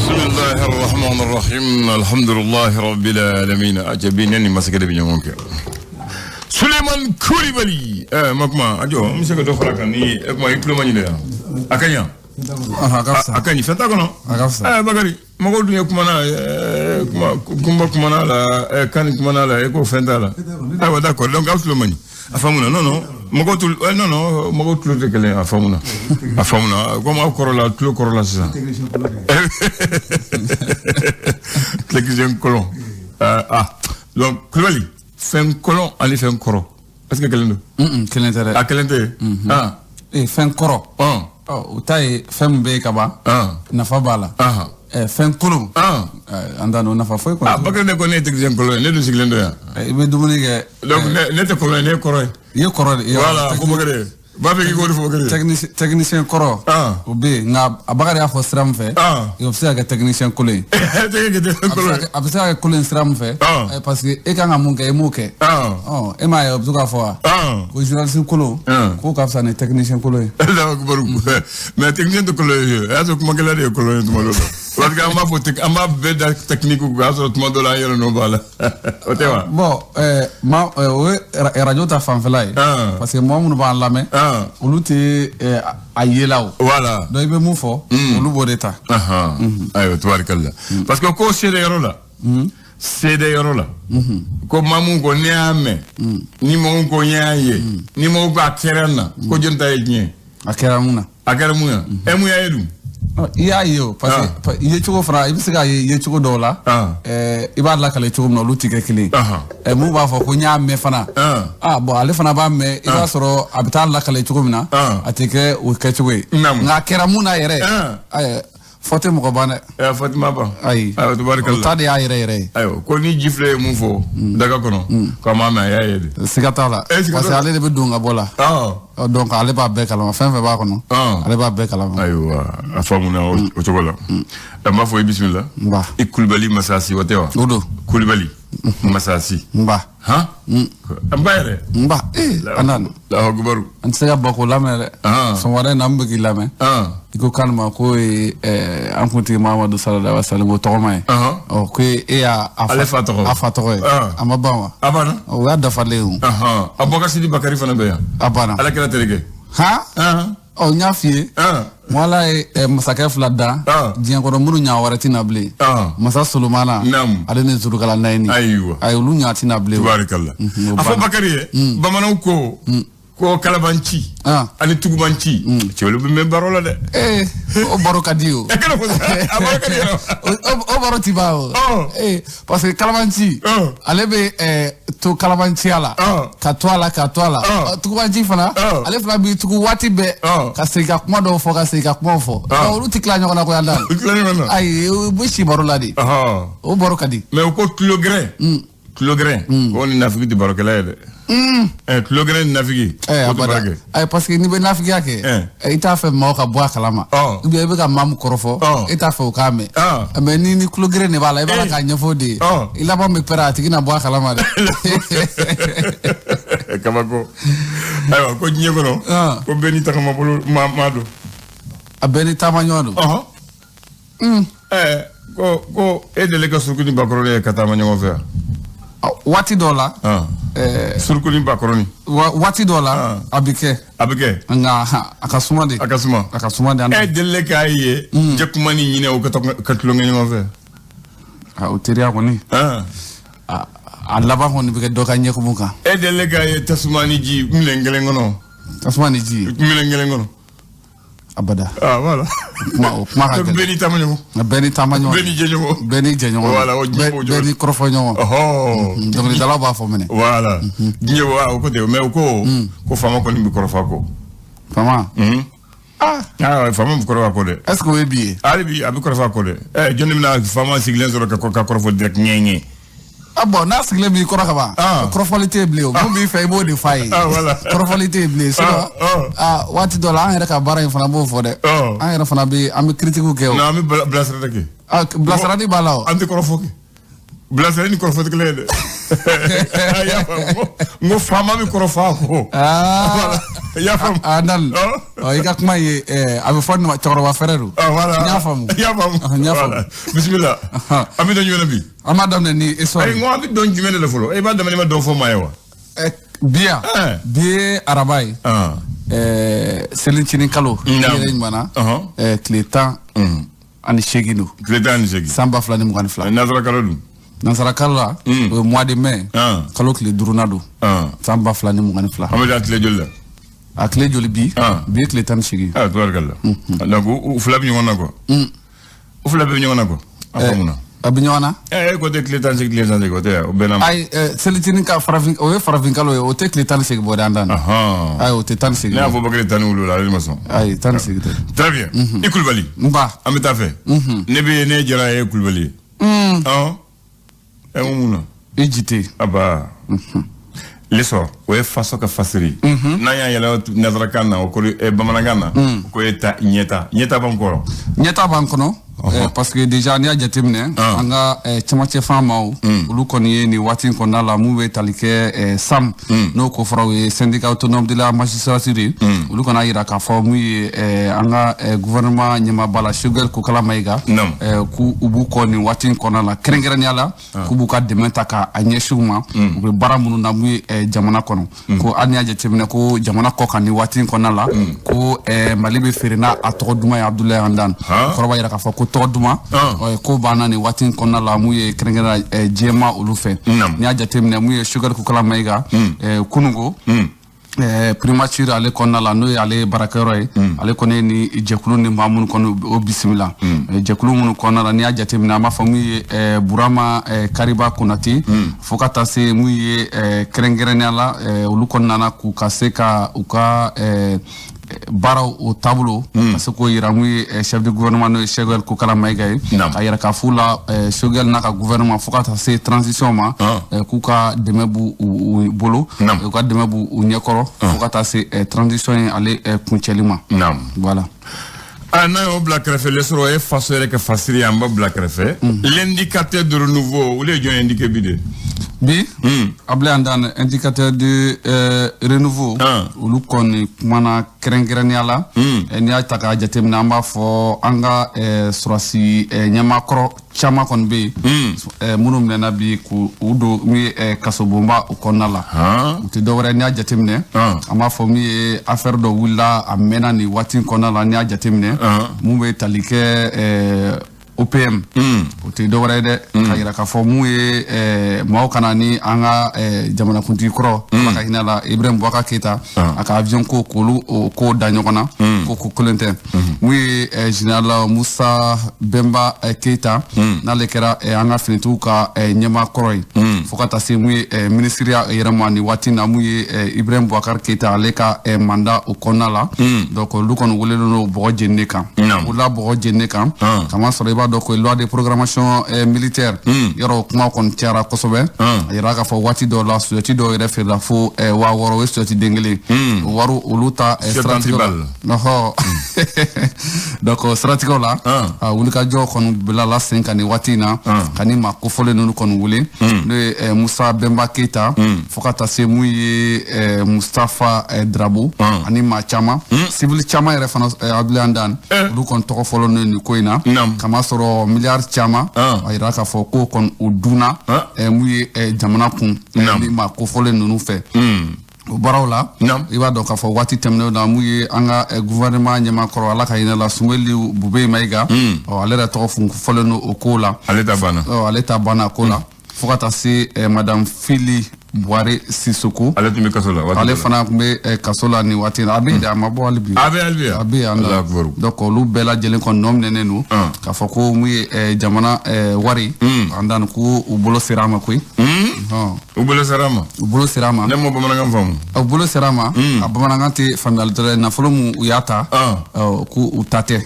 الله الرحمن الرحيم الحمد لله رب العالمين أجابيني مسكت بينهم سليمان كوليبالي مكما أجو مسكت دخل كني ما يكلم مني ده أكنيا أكني فتاكنا بقولي ما قلت لي كمانا لا كان كمانا لا يكو فندالا ده كله لون قلت مني أفهمنا نو ما قلت له كله أفهمنا كم أو كورولا تلو كورولا سا تلكيزين كولون donc Koulibaly fait un colon allez faire un coro est-ce que quelqu'un fait un coro o tay fem be kaba nafa bala fen kolon andano nafa foy ko bakane ko ne technicien kolon ne do siglendo ya be dumuni ge donc ne te kolon ne koro ye koro voilà ko bagare ba be ko fo bagare technicien koro o be nga abagare afo stram fe yo fsa ga technicien kolon absa ga kolon stram fe parce que e kan amun ke muke e ma yo buka fo ko journaliste kolon ko ka fsa ne technicien kolon la ko baru mais technicien de kolon aso ko magala de kolon to malo parce que amba be da technique ko aso to malo la yero no bala o tewa bon ma radio ta fan felay parce que moi mon ba lame olu te ayelaw voilà do be mu fo olu bodeta ayo tubarkalla parce que ko sede yoro la sede yoro la ko mamu ko niame ni mo ko nyaaye ni mo ko akerana ko jonta yinye akeramuna e mu yaedu iya yo parce que ye chugo fra ibisiga ye chugo dola iba la kale chugo no luti ke kili mu ba fo ko nyame fana bon ale fana ba me iba soro abital la kale chugo mina atike o ke chugo nga keramuna yere fote mo ko bane fatima ba ay tabarakallah tade ya yere ayo ko ni jifle mu fo daga kono ko mama ya yede sigatala parce que ale de be dunga bola donc ale ba be kala fa ba kono ale ba be kala ayo afamuna o chokola dama fo bismillah ba Koulibaly masasi wotewa odo Koulibaly masasi ba ha ambayre ba anan la hogubaru antsega bako lamere so wada nambugi lame iko kalma ko an kunti Mamadou sallallahu alaihi wasallam to mai o ko afato amabama abana o ya dafa lewu aboka sidi bakari fana be ya abana ala kala terege o nyafie wala masaka flada dian ko munu nya warati na ble masa sulumana ale ne zuru kala naini ayu lu nya tina ble tabarakallah afa bakari bamana ko kalabanci ani tugubanci cewlu be barola de o baro kadio o baro tibao parce que kalabanci ale be to kalabanci ala katwala tugubanci fana ale fana bi tugu wati be ka se ka kuma do fo ka se ka kuma fo o lu tikla nyona ko yalla ay bu shi baro la di o baro kadi mais ko kilograin on nafigi di baro kala de kilograin nafigi parce que ni be nafigi yake ita fe mo ka boa kalama be be ka mam korofo ita fe o kame mais ni kilograin ne bala e bala ka nyefo de ila ba me perati kina boa kalama de kamako ayo ko nyego no ko beni takama bolo mado abeni tamanyodo ko edele ka surkuni bakrone katama nyongo fe wati dola surkuni bakroni wati dola abike nga akasuma de edele ka ye jekumani nyine o katulonge nyongo fe o teria ko ni alaba ko ni be do ka nyeko buka edele ka ye tasmani ji milengele ngono abada voilà ma ka beni tamanyo beni jenyo voilà beni krofonyo donc ni dala ba fo mene voilà dinyo wa ko de mais ko fama ko ni mikrofa ko fama fama mikrofa ko de est-ce que we bi abi mikrofa ko de jonni na fama siglen zoro ka krofo direct nyenye bon na sigle mi ko rakaba crofalité bleu mo bi fay mo di fay voilà crofalité bleu so wati dola an reka bara fana mo fo de an reka fana bi am critique ke na mi blasra de ke blasra di balao anti crofo ke blasra ni crofo de Ya mo fama mi korofa ko. Ya fam. Anal. I got my I found my Toro Ferrero. Voilà. Ya fam. Bismillah. Ami do ñu nabi. Amadam ni eso. Ay ngo abi don jumene le folo. E ba dama ni ma do fo mayewa. Bia. Bia arabai. Selin chini kalo. Yeren mana. Clétan. Ani shegino. Clétan ani shegi. Samba flani mugani flani. Nazara kalo dum. Nansara kala au mois de mai kalo kile durunado samba flani mugani fla amada kile jolla akle joli bi kile tan shigi tubarkalla donc u fla bi ñona ko u fla bi ñona ko afamuna abinyona ko de kile tan shigi ko te o benam ay selitini ka farafin kalo o te kile tan shigi bo dandan ay o te tan shigi na fo bakle tan wulu la maçon ay tan shigi très bien ikulbali mba amita fe ne be ne jara e kulbali Muna. Ejite. Aba. Leso, we faso ka fasiri. Na ya yala nazrakana o ko bamanangana ko eta nyeta bankoro. Nyeta bankono parce que déjà ni a jatemne anga chamache famao ulu koni ni watin kona la muwe talike sam no ko frawe syndicat autonome de la magistrature ulu kona ira ka formu anga gouvernement nyama bala sugar ko kala maiga ku ubu koni watin kona la krengera nyala ku buka dementa ka anyeshuma be baramunu na mu jamana kono ko anya jatemne ko jamana ko kan ni watin kona la ko malibe ferina atoduma ya abdoulaye andan ko ba ira ka ko toduma ko bana ni watin konna la muye krengera jema ulufe ni ajatemne muye sugar ko kala maiga kunugo primature ale konna la no ale barakero ale kone ni jekulu ni mamun kono o bismillah jekulu mun konna la ni ajatemne ma famu burama kariba kunati fokata se muye krengera la ulu konna na ku kaseka uka bara au tableau parce que iramu chef de gouvernement no chegel ko kala maygay ayara ka fula chegel naka gouvernement fokata se transition ma ku ka demebu bolo ku ka demebu nyekoro fokata se transition ale kunchelima voilà ana o black refe le soro e fasere que fasiri amba black refe l'indicateur de renouveau ou les gens indiqué bide bi able andan indicateur de renouveau ulu kon mana krengreniala ni ataka jatemna amba fo anga surasi nyamakro chama kon be munum na bi ku udo mi kasobomba ukonala uti dowre ni jatemne ama fo mi affaire do wula amena ni watin konala ni jatemne mumbe talike OPM uti dowre de kayira ka fo mu mo kanani anga jamana kunti kro maka hinala Ibrahim Boubacar Keita aka avion ko ko danyokona ko kolente mu général Moussa Bemba Keita na lekera anga finitu ka nyama kroy fokata se mu ministria yeramani watina mu Ibrahim Boubacar Keita aleka manda ukonala donc lukon wolelo bo jenneka wala bo jenneka kama soreba donc loi de programmation militaire yoro kuma kon tiara kosobe yara ka fo wati do la société do refer la fo wa woro we société dengeli waru uluta stratégie no donc stratégie la wulika jo kon bela la 5 ani watina kani ma ko fole nonu kon wule le Moussa Bemba Keita fokata se muyi Mustafa Drabo ani ma chama civil chama reference ablandan lu kon to folo nonu koina kama soro milliard chama ayira ka fo ko kon uduna muyi jamana kun ni ma ko fole nonu fe barawla iba do ka fo wati temne na muyi anga gouvernement nyama koro ala ka ina la sumeli bube maiga o alera to fun fole no okola aleta bana kola fokata si madame Fili Boire Sissoko ale fana kumbe kasola ni watina abi da mabo alibi abi anda donc lu bela jelen kon nom nenenu ka foko mu jamana wari andan ku ubulo sirama koy ubulo sirama ne mo bamananga famu ubulo sirama bamananga te familial tele na folo mu uyata ku utate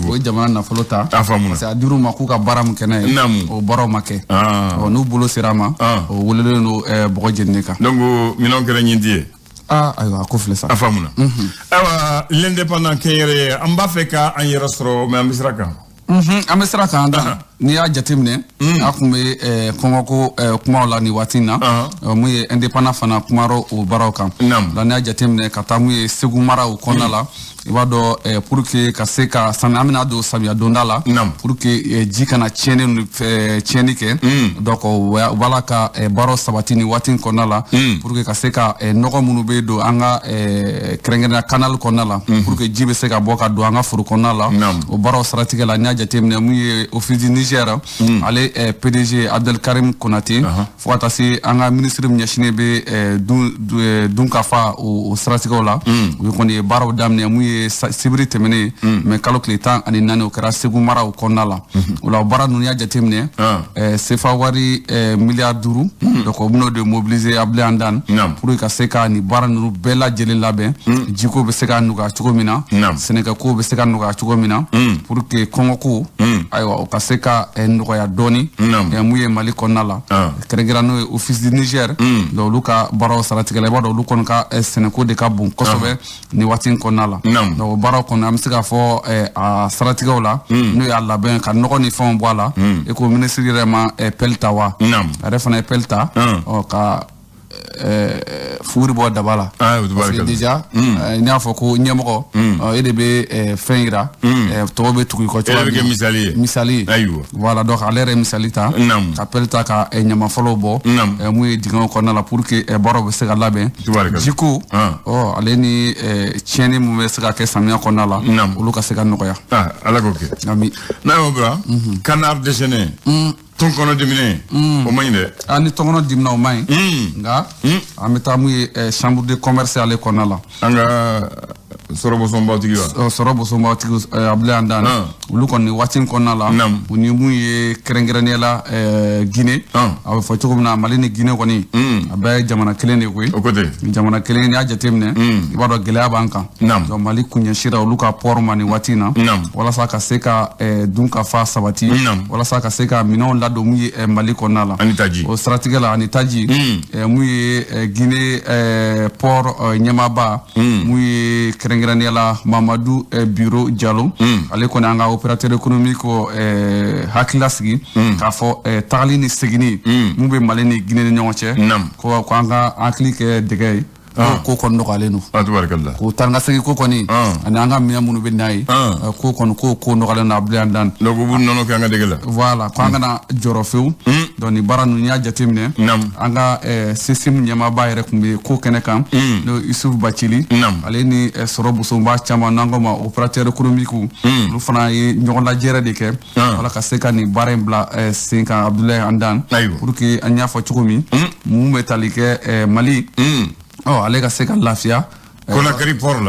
o jamana na folo ta afamuna sa duru maku ka baram kene o baro make o nu ubulo sirama o wolelo no jenneka donc minon kere nyindie aywa ko flesa afamuna awa l'indépendant kere amba feka an yerastro mais ambisraka ambisraka anda n'i y'a jateminɛ a kun bɛ kɔngɔko kumaw la nin waati in na mun ye indépendant fana kumara o baaraw kan la n'i y'a jateminɛ ka taa mun ye Segu mara o kɔnɔna la i b'a dɔn pour que ka se ka samiya an bɛna don samiya donda la pour que ji kana tiɲɛni kɛ donc u b'a la ka baaraw sabati nin waati in kɔnɔna la pour que ka se ka nɔgɔ minnu bɛ don an ka kɛrɛnkɛrɛnnenya canal kɔnɔna la pour que ji bɛ se ka bɔ ka don an ka foro kɔnɔna la o baaraw saratigɛ la n'i y'a jateminɛ mun ye office du Niger ale PDG Abdelkarim Konate fo ka taa se an ka ministre min ɲɛsinnen bɛ dunkafa o siratigɛw la u kɔni ye baaraw daminɛ mun ye sibiri tɛmɛnen mais kalo tile 14 o kɛra Segu mara o kɔnɔna la o la baara ninnu y'a jateminɛ sefa wari miliyari 5 donc o bɛn'o de mobiliser Abdulaye Andane pour que ka se ka nin baara ninnu bɛɛ lajɛlen labɛn jiko bɛ se ka nɔgɔya cogo min na sɛnɛkɛko bɛ se ka nɔgɔya cogo min na pour que kɔngɔko ayiwa o ka se ka nɔgɔya dɔɔni mun ye Mali kɔnɔna la kɛrɛnkɛrɛn n'o ye office du Niger donc olu ka baaraw saratigɛ la i b'a dɔn olu kɔni ka sɛnɛko de ka bon kosɛbɛ nin waati in kɔnɔna la donc o baaraw kɔnɔ an bɛ se k'a fɔ a saratigɛw la n'o y'a labɛn ka nɔgɔ ni fɛnw bɔ a la e ko ministre yɛrɛ ma pelle ta wa a yɛrɛ fana ye pelle ta ka fuguri bɔ daba la parce que déjà n y'a fɔ ko ɲɛmɔgɔ e de bɛ fɛn yira tɔgɔ bɛ tugu i kɔ cogoya min na misali voilà donc ale yɛrɛ ye misali ta ka pelle ta ka ɲama fɔlɔw bɔ mun ye dingɛw kɔnɔna la pour que baaraw bɛ se ka labɛn jiko ale ni tiɲɛni mun bɛ se ka kɛ samiya kɔnɔna la olu ka se ka nɔgɔya ala k'o kɛ ami n'a y'o bila canard déchaîné tɔnkɔnɔ dimine o man ɲi dɛ ni tɔnkɔnɔ dimina o man ɲi nka an bɛ taa mun ye chambre de commerce ale kɔnɔna la an ka sɔrɔbɔsɔnbautigi wa sɔrɔbɔsɔnbautigi Abdulaye Andane olu kɔni waati in kɔnɔna la u ni mun ye kɛrɛnkɛrɛnnenya la Guinée a bɛ fɔ cogo min na Mali ni Guinée kɔni a bɛɛ ye jamana kelen de koyi jamana kelen n'i y'a jateminɛ i b'a dɔn gɛlɛya b'an kan donc Mali kun ɲɛsira olu ka port ma nin waati in na walasa ka se ka dunkafa sabati walasa ka se ka minɛnw ladon mun ye Mali kɔnɔna la o siratigɛ la ani taji mun ye Guinée port ɲɛmaaba mun ye kɛrɛnkɛrɛnnenya la Mamadou Biro Diallo ale kɔni an ka opérateur économique hakilila sigi k'a fɔ tagali ni seginni mun bɛ Mali ni Guinée ni ɲɔgɔn cɛ ko an ka hakili kɛ dɛgɛ ye ko kɔni nɔgɔyalen don ko taa ka segin ko kɔni ani an ka minɛn minnu bɛ n'a ye ko kɔni ko nɔgɔyalen don Abdulaye Andane donc u b'u nɔnɔ kɛ an ka dɛgɛ la voilà ko an kana jɔrɔ fewu donc nin baara ninnu y'a jateminɛ an ka CESIM ɲɛmaaba yɛrɛ tun bɛ ko kɛnɛ kan n'o Isufu Bacili ale ni sɔrɔ bosonba caman n'an ko ma opérateur économique olu fana ye ɲɔgɔn lajɛ de kɛ wala ka se ka nin baara in bila sen kan Abdulaye Andane pour que an y'a fɔ cogo min mun bɛ tali kɛ Mali ale ka se ka lafiya Conakry port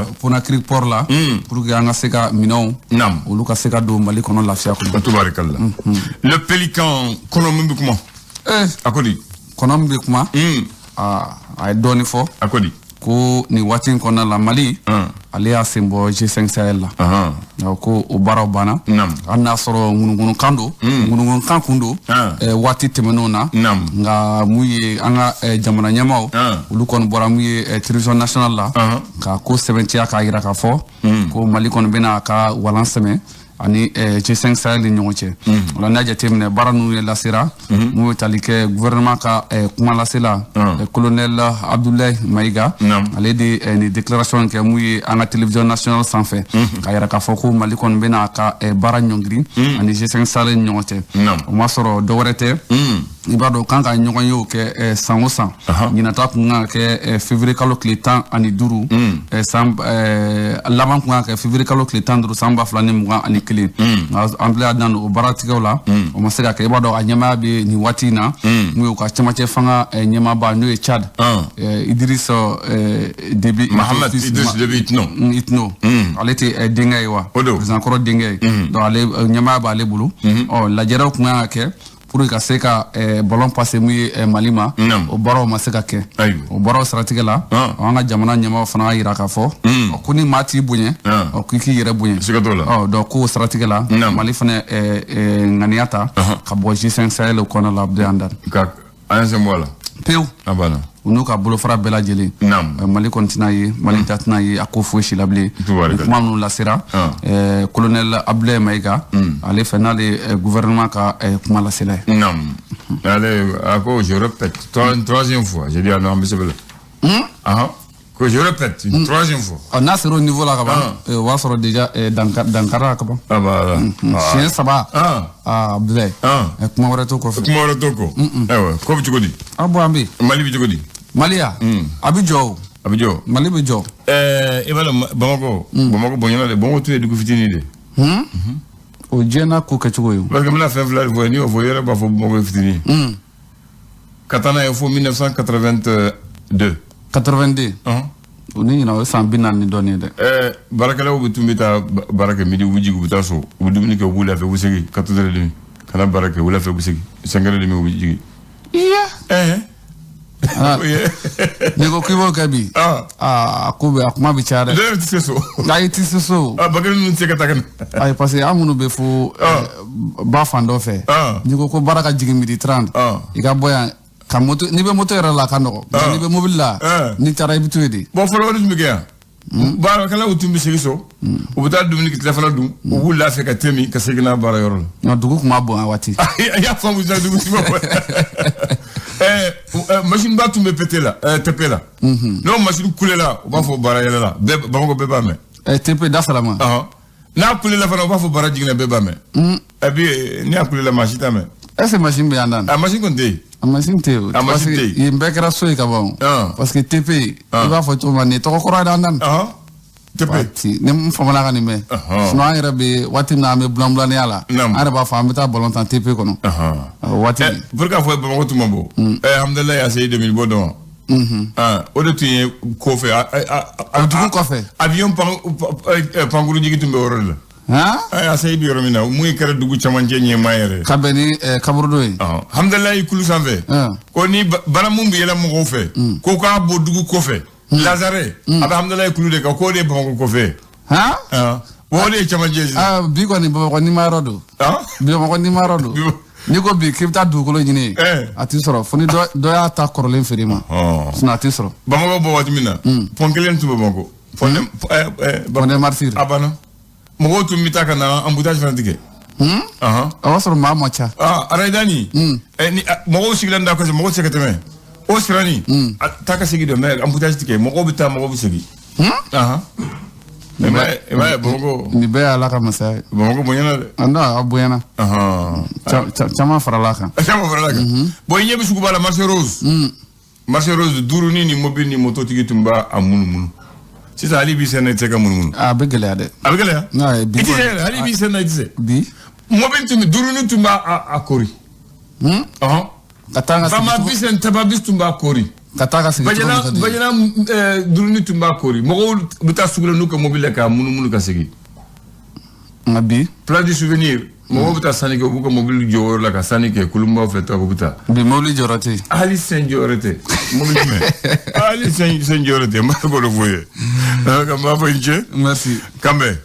la pour que an ka se ka minɛnw olu ka se ka don Mali kɔnɔ lafiya kɔnɔ tubarikala le pélican kɔnɔ min bɛ kuma a ko di kɔnɔ min bɛ kuma a ye dɔɔni fɔ a ko di ko nin waati in kɔnɔna la Mali ale y'a sen bɔ G5 Sahel la ko o baaraw banna hali n'a sɔrɔ ŋunuŋunukan don ŋunuŋunukan kun don waati tɛmɛnenw na nka mun ye an ka jamana ɲɛmaw olu kɔni bɔra mun ye télévision nationale la ka ko sɛbɛntiya k'a jira k'a fɔ ko Mali kɔni bɛna a ka walan sɛmɛ ani G5 Sahel ni ɲɔgɔn cɛ o la n'a jateminɛ baara ninnu ye lasera mun bɛ tali kɛ gouvernement ka kuma lasela colonel Abdoulaye Maïga ale de nin déclaration kɛ mun ye an ka télévision nationale sanfɛ k'a jira k'a fɔ ko Mali kɔni bɛna a ka baara ɲɔngiri ani G5 Sahel ni ɲɔgɔn cɛ o ma sɔrɔ dɔwɛrɛ tɛ i b'a dɔn kan ka ɲɔgɔn ye o kɛ san o san ɲinata kun kan ka kɛ février kalo tile 15 laban kun kan ka kɛ février kalo tile 15 san 2021 an bila dan o baaratigɛw la o ma se ka kɛ i b'a dɔn a ɲɛmaaya bɛ nin waati in na n'o ye u ka cɛmancɛ fanga ɲɛmaaba n'o ye Tchad Idriss Déby Mahamad Idriss Déby Itno ale tɛ denkɛ ye wa président kɔrɔ denkɛ ye donc ale ɲɛmaaya b'ale bolo lajɛrew kun kan ka kɛ pour que ka se ka ballon passer mun ye Mali ma o baaraw ma se ka kɛ o baaraw siratigɛ la an ka jamana ɲɛmaaw fana y'a jira k'a fɔ ko ni maa t'i bonya k'i k'i yɛrɛ bonya donc ko siratigɛ la Mali fana ŋaniya ta ka bɔ G5 Sahel kɔnɔna la Abdulaye Andane an y'an sen bɔ a la pewu a banna u n'u ka bolofara bɛɛ lajɛlen Mali kɔni tɛna ye Mali da tɛna ye a ko foyi si la bilen kuma minnu lasera colonel Abdoulaye Maïga ale fɛ n'ale gouvernement ka kuma lasela ye allez je répète une troisième fois j'ai dit à non bisbela que je répète une troisième fois n'a sera au niveau là kaba o va sɔrɔ déjà dankara kaba siɲɛ saba Abdoulaye kuma wɛrɛ to kɔfɛ kuma wɛrɛ to kɔ ayiwa ko bɛ cogo di bon an bɛ Mali bɛ cogo di Mali ya a bɛ jɔ a bɛ jɔ Mali bɛ jɔ i b'a dɔn Bamako bonyana de Bamako tun ye dugu fitinin de o diɲɛna ko kɛcogo ye parce que n bɛna fɛn fila de fɔ n'i y'o fɔ i yɛrɛ b'a fɔ Bamako ye fitinin ka taa n'a ye fo 1982 82 o ni ɲinan o ye san 40 ni dɔɔnin ye dɛ baarakɛlaw tun bɛ taa baara kɛ midi u bɛ jigin u bɛ taa so u bɛ dumuni kɛ u b'u lafiya u bɛ segin 14h30 ka na baara kɛ u lafiya u bɛ segin 5h30 u bɛ jigin n'i ko k'i b'o kɛ bi a ko bɛ a kuma bɛ caya dɛ dɔw tɛ se so ayi tɛ se so bakari ninnu tɛ se ka taa ka na ayi parce que an minnu bɛ fo ba fan dɔ fɛ n'i ko baara ka jigin midi 30 i ka bɔ yan ka moto n'i bɛ moto yɛrɛ la ka nɔgɔ n'i bɛ mobili la n'i taara i bɛ to yen de bon fɔlɔ olu tun bɛ kɛ yan baarakɛlaw tun bɛ segin so u bɛ taa dumuni kɛ tilafana dun u b'u lafiya ka te min ka segin n'a baara yɔrɔ la nka dugu tun b'a bon a waati a y'a faamu sisan dugu tun b'a bon machine ba tun bɛ pété la TP la n'o machine kulela u b'a fɔ baara yɛlɛ la Bamako bɛɛ b'a mɛn TP da salama n'a kulela fana u b'a fɔ baara jiginna bɛɛ b'a mɛn et puis n'i y'a kulela maa si t'a mɛn est-ce que machine bɛ yan dan a machine kɔni tɛ yen a machine tɛ yen parce que yen bɛɛ kɛra so ye ka ban parce que TP i b'a fɔ cogo min na nin tɔgɔ kɔrɔ ye dan dan TP ne mun faamana ka nin mɛn sinon an yɛrɛ bɛ waati min na an bɛ bulanbulaniya la an yɛrɛ b'a fɔ an bɛ taa ballon tan TP kɔnɔ waati pour k'a fɔ Bamako tun ma bɔ alhamdulilayi a se 2000 bɔ dɔn wa o de tun ye ko fɛ dugu kɔfɛ avion pankuru jigi tun bɛ yɔrɔ de la a se bɛ yɔrɔ min na mun kɛra dugu camancɛ ɲɛmaa yɛrɛ ka bɛn ni kaburudo ye alhamdulilayi kulu sanfɛ ko ni bana mun bɛ yɛlɛ mɔgɔw fɛ ko k'a bɔ dugu kɔfɛ Lazare a bɛ alhamdulilayi kulu de kan k'o de ye Bamako kɔfɛ o de ye camancɛ sisan bi kɔni Bamakɔ ni ma yɔrɔ don Bamakɔ ni ma yɔrɔ don n'i ko bi k'i bɛ taa dugukolo ɲini a t'i sɔrɔ fo ni dɔ y'a ta kɔrɔlen feere ma sinon a t'i sɔrɔ Bamako bɔ waati min na pont kelen tun bɛ Bamako pont des Martyrs a banna mɔgɔw tun bɛ taa ka na embouteillage fana tigɛ a b'a sɔrɔ maa ma ca arayidani mɔgɔw sigilen da kɔsɛ mɔgɔw tɛ se ka tɛmɛ o sirani taa ka segin dɛ mais embouteillage tigɛ mɔgɔw bɛ taa mɔgɔw bɛ segin i b'a ye Bamako nin bɛɛ y'Ala ka masaya ye Bamako bonyana dɛ non a bonyana caman farala kan bon i ɲɛ bɛ suguba la marché rose duurunin ni mobile ni mototigi tun b'a munumunu sisan hali bi sɛnɛ tɛ se ka munumunu a bɛ gɛlɛya dɛ a bɛ gɛlɛya i tɛ se yɛrɛ hali bi sɛnɛ i tɛ se bi mobile tun bɛ duurunin tun b'a kori ka taa ka segin fama bis tababis tun b'a kori ka taa ka segin bajana duurunin tun b'a kori mɔgɔw bɛ taa sugu la n'u ka mobile ka munumunu ka segin nka bi place du souvenir mɔgɔw bɛ taa sanni kɛ u b'u ka mobile jɔ yɔrɔ la ka sanni kɛ kulunbaw fɛ tɔgɔ bɛ taa bi mobile jɔyɔrɔ tɛ yen hali sen jɔyɔrɔ tɛ mobile jumɛn hali sen jɔyɔrɔ tɛ n b'a fɔ de fɔ ye ka n b'a fɔ i ni ce merci Kanbɛ